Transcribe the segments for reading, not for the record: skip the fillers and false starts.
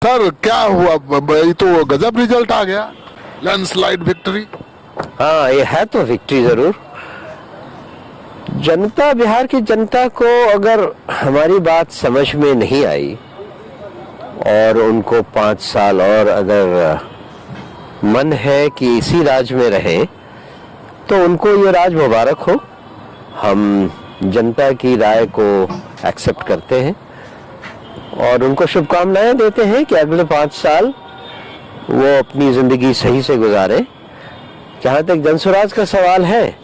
Sir क्या हुआ, ये तो गजब रिजल्ट आ गया, लैंडस्लाइड विक्ट्री। हाँ, ये है तो विक्ट्री जरूर। जनता, बिहार की जनता को अगर हमारी बात समझ में नहीं आई और उनको 5 साल और अगर मन है कि इसी राज में रहे, तो उनको ये राज मुबारक हो। हम जनता की राय को एक्सेप्ट करते हैं और उनको शुभकामनाएं देते हैं कि अगले 5 साल वो अपनी जिंदगी सही से गुजारे। जहां तक जनसुराज का सवाल है,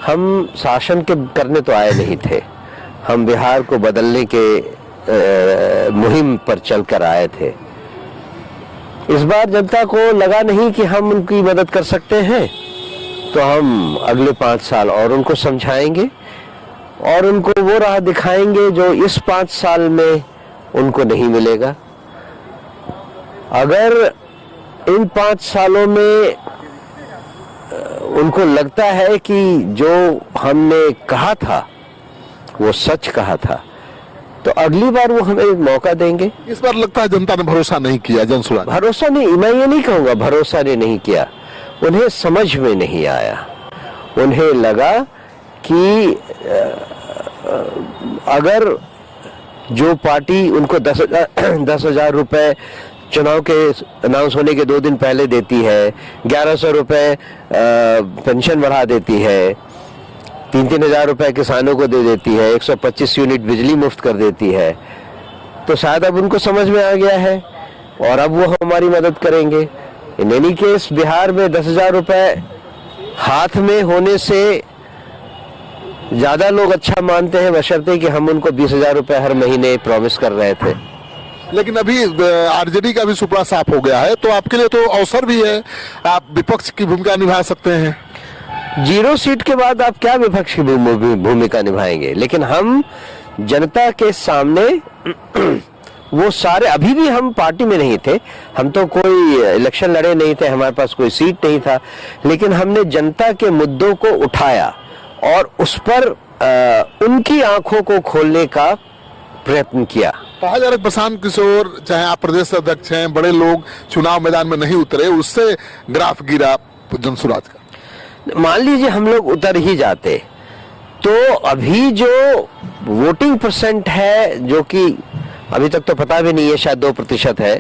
हम शासन के करने तो आए नहीं थे, हम बिहार को बदलने के मुहिम पर चलकर आए थे। इस बार जनता को लगा नहीं कि हम उनकी मदद कर सकते हैं, तो हम अगले 5 साल और उनको समझाएंगे और उनको वो राह दिखाएंगे जो इस 5 साल में उनको नहीं मिलेगा। अगर इन 5 सालों में उनको लगता है कि जो हमने कहा था वो सच कहा था, तो अगली बार वो हमें मौका देंगे। इस बार लगता है जनता ने भरोसा नहीं किया जनसुराज। भरोसा नहीं, मैं ये नहीं कहूंगा भरोसा ने नहीं किया, उन्हें समझ में नहीं आया। उन्हें लगा कि अगर जो पार्टी उनको 10,000 रुपए चुनाव के अनाउंस होने के 2 दिन पहले देती है, 1100 रुपए पेंशन बढ़ा देती है, 3-3 हजार रुपए किसानों को दे देती है, 125 यूनिट बिजली मुफ्त कर देती है, तो शायद अब उनको समझ में आ गया है और अब वो हमारी मदद करेंगे। इन एनी केस बिहार में 10,000 रुपए हाथ में होने से ज्यादा लोग अच्छा मानते हैं, बशर्ते कि हम उनको 20,000 रुपए हर महीने प्रॉमिस कर रहे थे। लेकिन अभी आरजेडी का भी सुपड़ा साफ हो गया है, तो आपके लिए तो अवसर भी है, आप विपक्ष की भूमिका निभा सकते हैं। 0 सीट के बाद आप क्या विपक्ष की भूमिका निभाएंगे? लेकिन हम जनता के सामने वो सारे, अभी भी हम पार्टी में नहीं थे, हम तो कोई इलेक्शन लड़े नहीं थे, हमारे पास कोई सीट नहीं था, लेकिन हमने जनता के मुद्दों को उठाया और उस पर उनकी आंखों को खोलने का प्रयत्न किया। कहा जा रहा है प्रशांत किशोर, चाहे आप प्रदेश अध्यक्ष हैं, बड़े लोग चुनाव मैदान में नहीं उतरे, उससे ग्राफ गिरा जनसुराज का। मान लीजिए हम लोग उतर ही जाते, तो अभी जो वोटिंग परसेंट है, जो कि अभी तक तो पता भी नहीं है, शायद 2% है,